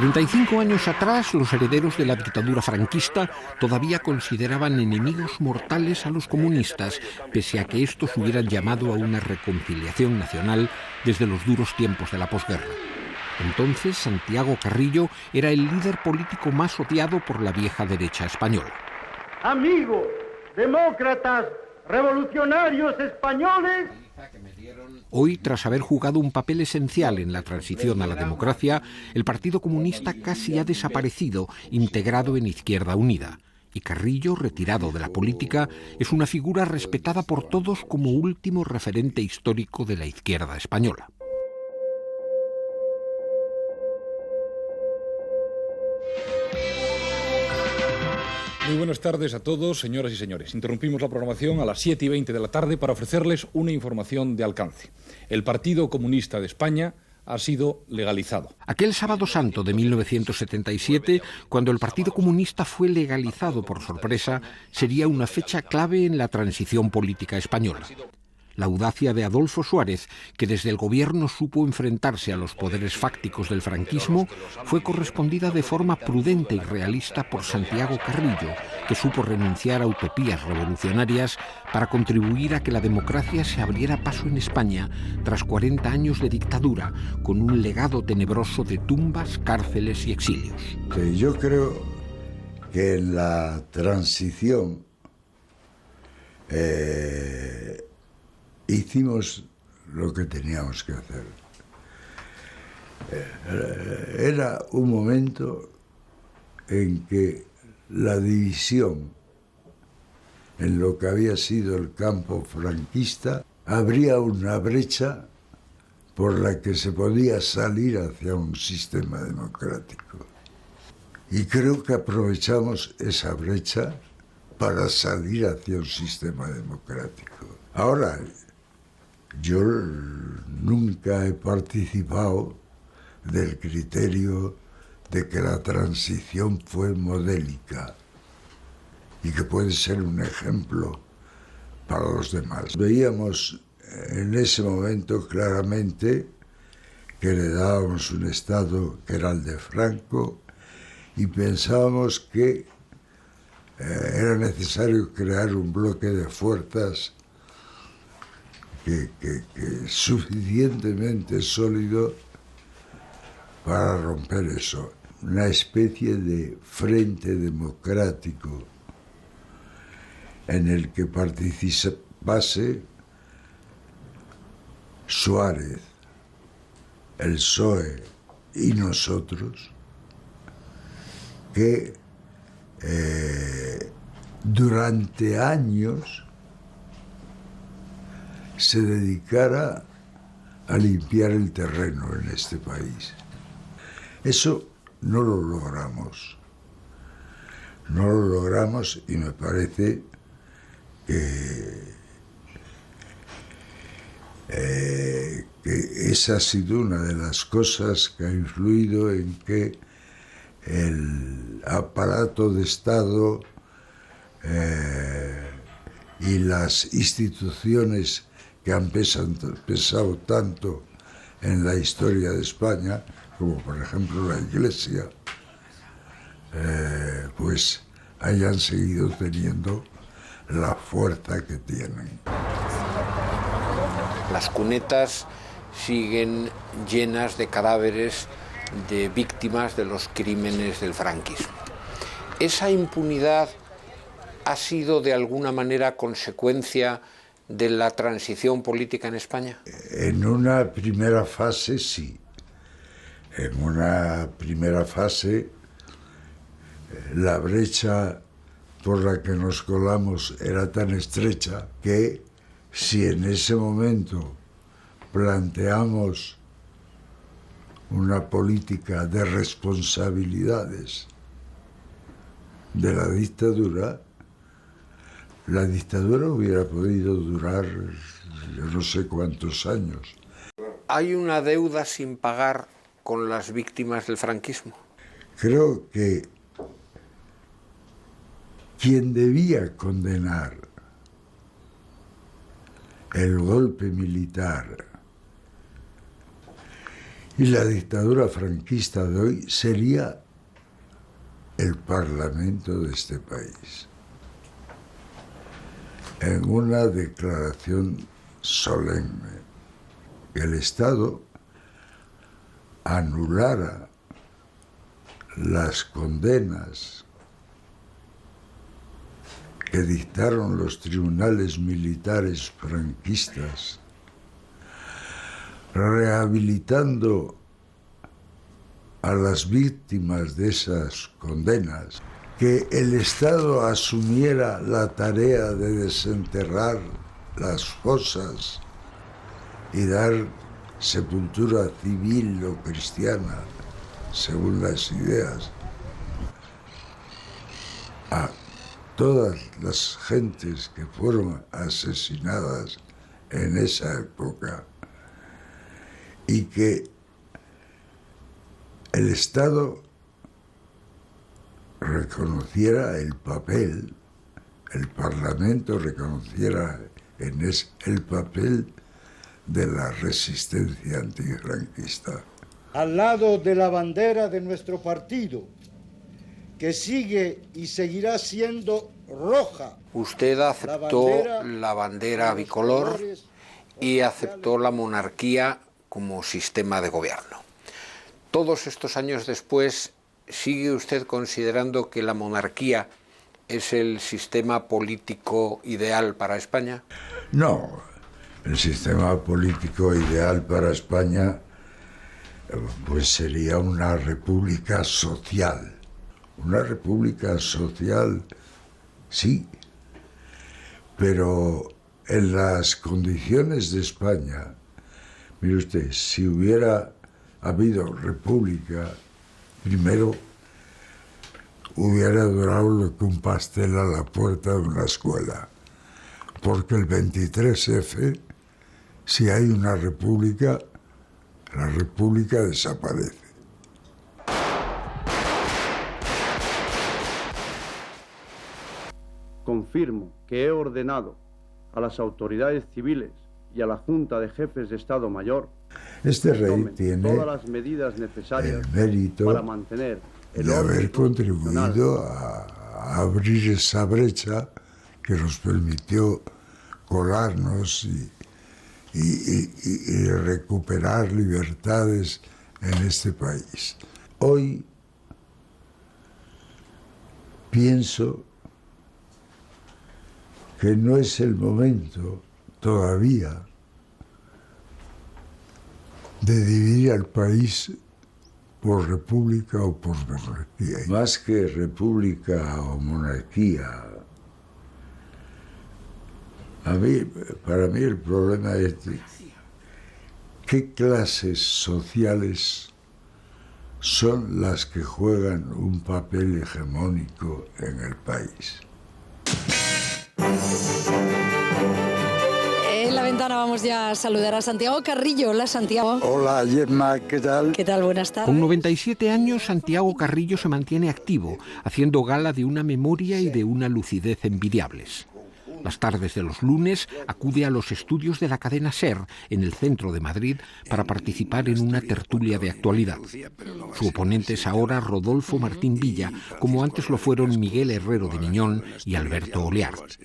35 años atrás, los herederos de la dictadura franquista todavía consideraban enemigos mortales a los comunistas, pese a que estos hubieran llamado a una reconciliación nacional desde los duros tiempos de la posguerra. Entonces, Santiago Carrillo era el líder político más odiado por la vieja derecha española. Amigos, demócratas, revolucionarios españoles. Hoy, tras haber jugado un papel esencial en la transición a la democracia, el Partido Comunista casi ha desaparecido, integrado en Izquierda Unida. Y Carrillo, retirado de la política, es una figura respetada por todos como último referente histórico de la izquierda española. Muy buenas tardes a todos, señoras y señores. Interrumpimos la programación a las 7:20 de la tarde para ofrecerles una información de alcance. El Partido Comunista de España ha sido legalizado. Aquel Sábado Santo de 1977, cuando el Partido Comunista fue legalizado por sorpresa, sería una fecha clave en la transición política española. La audacia de Adolfo Suárez, que desde el gobierno supo enfrentarse a los poderes fácticos del franquismo, fue correspondida de forma prudente y realista por Santiago Carrillo, que supo renunciar a utopías revolucionarias para contribuir a que la democracia se abriera paso en España tras 40 años de dictadura, con un legado tenebroso de tumbas, cárceles y exilios. Yo creo que en la transición hicimos lo que teníamos que hacer. Era un momento en que la división en lo que había sido el campo franquista abría una brecha por la que se podía salir hacia un sistema democrático. Y creo que aprovechamos esa brecha para salir hacia un sistema democrático. Ahora, yo nunca he participado del criterio de que la transición fue modélica y que puede ser un ejemplo para los demás. Veíamos en ese momento claramente que heredábamos un Estado que era el de Franco y pensábamos que era necesario crear un bloque de fuerzas que suficientemente sólido para romper eso. Una especie de frente democrático en el que participase Suárez, el PSOE y nosotros, que durante años se dedicara a limpiar el terreno en este país. Eso no lo logramos. No lo logramos y me parece que esa ha sido una de las cosas que ha influido en que el aparato de Estado y las instituciones que han pesado tanto en la historia de España, como por ejemplo la Iglesia, pues hayan seguido teniendo la fuerza que tienen. Las cunetas siguen llenas de cadáveres de víctimas de los crímenes del franquismo. ¿Esa impunidad ha sido de alguna manera consecuencia de la transición política en España? En una primera fase sí. En una primera fase la brecha por la que nos colamos era tan estrecha que si en ese momento planteamos una política de responsabilidades de la dictadura hubiera podido durar yo no sé cuántos años. ¿Hay una deuda sin pagar con las víctimas del franquismo? Creo que quien debía condenar el golpe militar Y la dictadura franquista de hoy sería el Parlamento de este país. En una declaración solemne, que el Estado anulara las condenas que dictaron los tribunales militares franquistas, rehabilitando a las víctimas de esas condenas, que el Estado asumiera la tarea de desenterrar las fosas y dar sepultura civil o cristiana, según las ideas, a todas las gentes que fueron asesinadas en esa época, y que el Estado reconociera el papel, el Parlamento reconociera el papel de la resistencia antifranquista. Al lado de la bandera de nuestro partido, que sigue y seguirá siendo roja. Usted aceptó la bandera bicolor y aceptó la monarquía como sistema de gobierno. Todos estos años después, ¿sigue usted considerando que la monarquía es el sistema político ideal para España? No, el sistema político ideal para España pues sería una república social. Una república social, sí, pero en las condiciones de España, mire usted, si hubiera habido república, primero hubiera durado lo que un pastel a la puerta de una escuela, porque el 23F, si hay una república, la república desaparece. Confirmo que he ordenado a las autoridades civiles y a la Junta de Jefes de Estado Mayor este rey tiene todas las medidas necesarias el mérito para mantener el de haber orden contribuido a abrir esa brecha que nos permitió colarnos y recuperar libertades en este país. Hoy pienso que no es el momento todavía de dividir al país por república o por monarquía. Más que república o monarquía, para mí el problema es qué clases sociales son las que juegan un papel hegemónico en el país. En la ventana vamos ya a saludar a Santiago Carrillo. Hola, Santiago. Hola, Gemma, ¿qué tal? ¿Qué tal? Buenas tardes. Con 97 años, Santiago Carrillo se mantiene activo, haciendo gala de una memoria y de una lucidez envidiables. Las tardes de los lunes acude a los estudios de la cadena SER, en el centro de Madrid, para participar en una tertulia de actualidad. Su oponente es ahora Rodolfo Martín Villa, como antes lo fueron Miguel Herrero de Miñón y Alberto Oleart.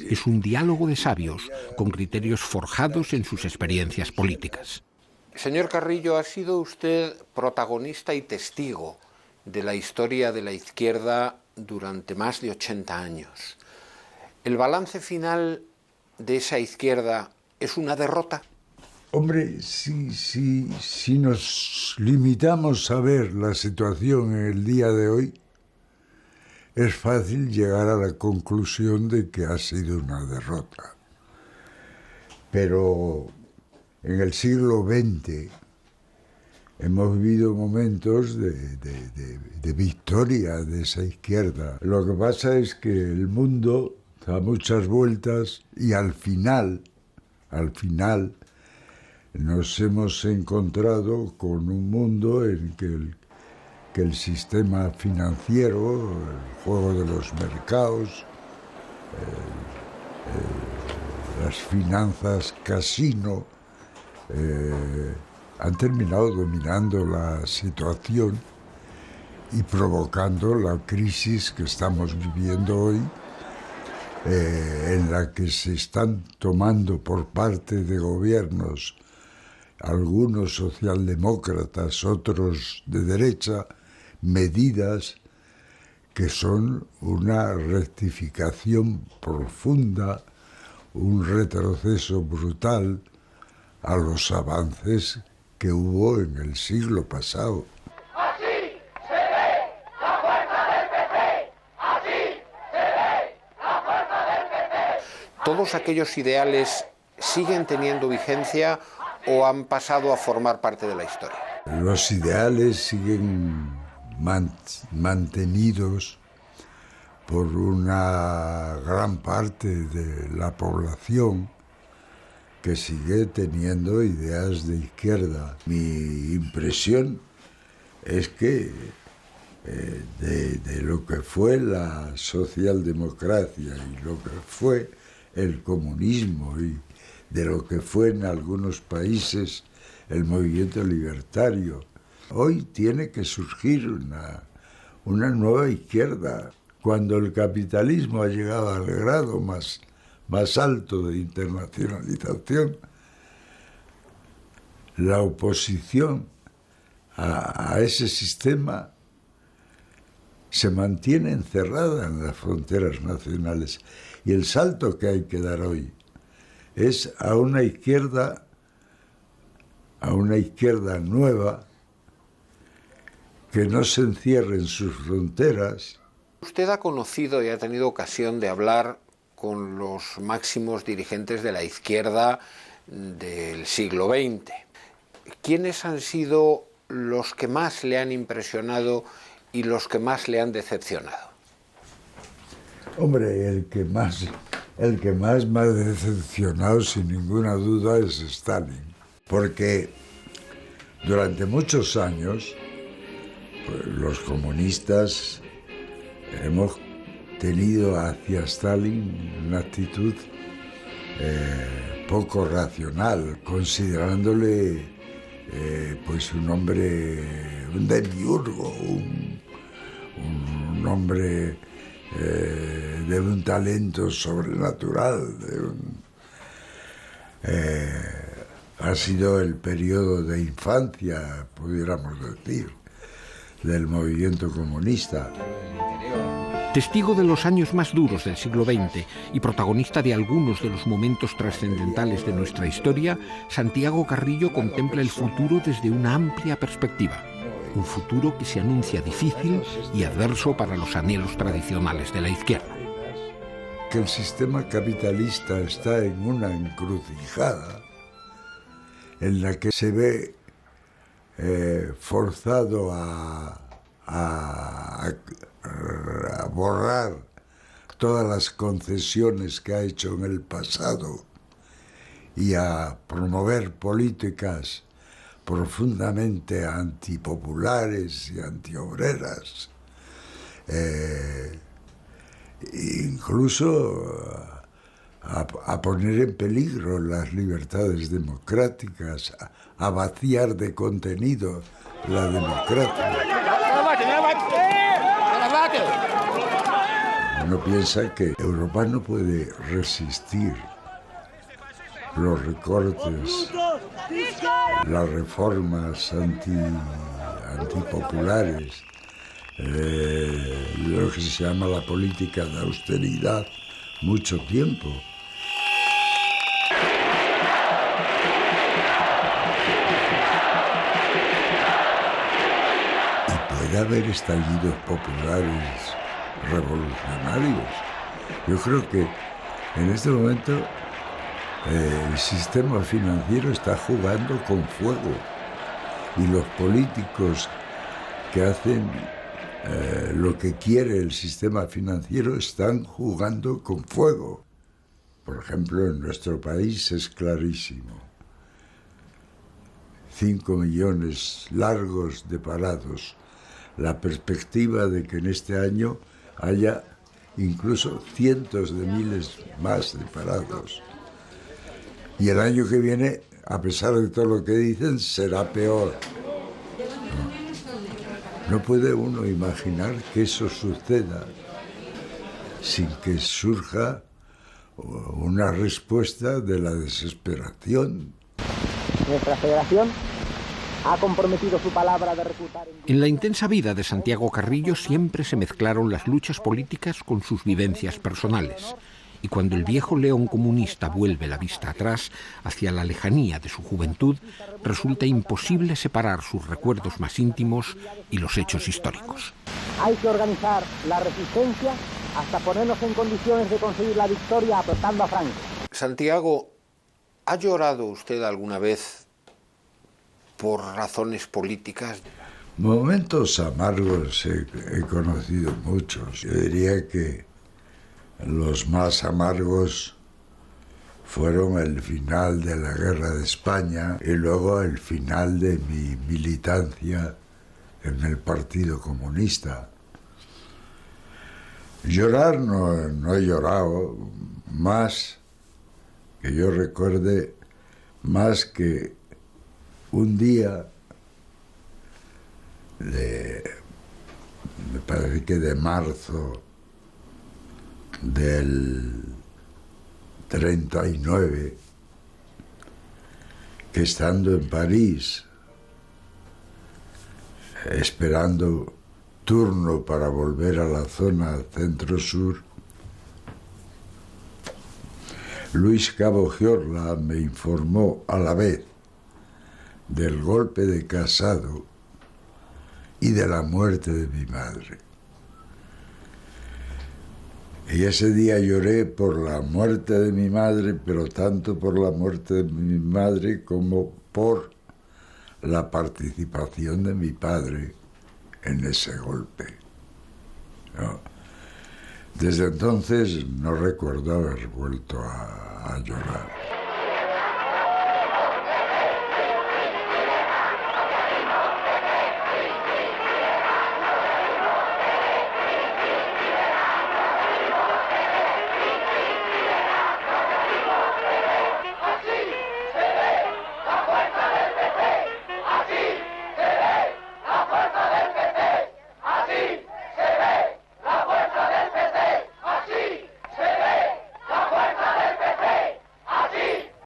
Es un diálogo de sabios, con criterios forjados en sus experiencias políticas. Señor Carrillo, ha sido usted protagonista y testigo de la historia de la izquierda durante más de 80 años. ¿El balance final de esa izquierda es una derrota? Hombre, si nos limitamos a ver la situación en el día de hoy, es fácil llegar a la conclusión de que ha sido una derrota. Pero en el siglo XX hemos vivido momentos de victoria de esa izquierda. Lo que pasa es que el mundo da muchas vueltas y al final nos hemos encontrado con un mundo en que el sistema financiero, el juego de los mercados, las finanzas casino, han terminado dominando la situación y provocando la crisis que estamos viviendo hoy, en la que se están tomando por parte de gobiernos, algunos socialdemócratas, otros de derecha, medidas que son una rectificación profunda, un retroceso brutal a los avances que hubo en el siglo pasado. Así se ve la fuerza del PP, así se ve la fuerza del PP. ¿Todos aquellos ideales siguen teniendo vigencia o han pasado a formar parte de la historia? Los ideales siguen mantenidos por una gran parte de la población que sigue teniendo ideas de izquierda. Mi impresión es que de lo que fue la socialdemocracia y lo que fue el comunismo y de lo que fue en algunos países el movimiento libertario, hoy tiene que surgir una nueva izquierda. Cuando el capitalismo ha llegado al grado más alto de internacionalización, la oposición a ese sistema se mantiene encerrada en las fronteras nacionales. Y el salto que hay que dar hoy es a una izquierda nueva que no se encierre en sus fronteras. Usted ha conocido y ha tenido ocasión de hablar con los máximos dirigentes de la izquierda del siglo XX. ¿Quiénes han sido los que más le han impresionado y los que más le han decepcionado? Hombre, el que más me ha decepcionado sin ninguna duda es Stalin, porque durante muchos años pues, los comunistas hemos tenido hacia Stalin una actitud poco racional, considerándole pues un hombre, un demiurgo, un hombre de un talento sobrenatural. Ha sido el periodo de infancia, pudiéramos decir, del movimiento comunista. Testigo de los años más duros del siglo XX y protagonista de algunos de los momentos trascendentales de nuestra historia, Santiago Carrillo contempla el futuro desde una amplia perspectiva. Un futuro que se anuncia difícil y adverso para los anhelos tradicionales de la izquierda. Que el sistema capitalista está en una encrucijada en la que se ve forzado a borrar todas las concesiones que ha hecho en el pasado y a promover políticas profundamente antipopulares y antiobreras, incluso a poner en peligro las libertades democráticas, a vaciar de contenido la democracia. Uno piensa que Europa no puede resistir los recortes, las reformas antipopulares, lo que se llama la política de austeridad, mucho tiempo. Y puede haber estallidos populares revolucionarios. Yo creo que en este momento el sistema financiero está jugando con fuego y los políticos que hacen lo que quiere el sistema financiero están jugando con fuego. Por ejemplo, en nuestro país es clarísimo. 5 millones largos de parados. La perspectiva de que en este año haya incluso cientos de miles más de parados. Y el año que viene a pesar de todo lo que dicen, será peor. No puede uno imaginar que eso suceda sin que surja una respuesta de la desesperación. Nuestra federación ha comprometido su palabra de reclutar... En la intensa vida de Santiago Carrillo siempre se mezclaron las luchas políticas con sus vivencias personales. Y cuando el viejo león comunista vuelve la vista atrás, hacia la lejanía de su juventud, resulta imposible separar sus recuerdos más íntimos y los hechos históricos. Hay que organizar la resistencia hasta ponernos en condiciones de conseguir la victoria apretando a Franco. Santiago, ¿ha llorado usted alguna vez por razones políticas? Momentos amargos he conocido muchos. Yo diría que los más amargos fueron el final de la Guerra de España y luego el final de mi militancia en el Partido Comunista. Llorar no he llorado, más que yo recuerde, más que un día me parece que de marzo del 39, que estando en París, esperando turno para volver a la zona centro-sur, Luis Cabo Giorla me informó a la vez del golpe de Casado y de la muerte de mi madre. Y ese día lloré por la muerte de mi madre, pero tanto por la muerte de mi madre como por la participación de mi padre en ese golpe. ¿No? Desde entonces no recuerdo haber vuelto a llorar.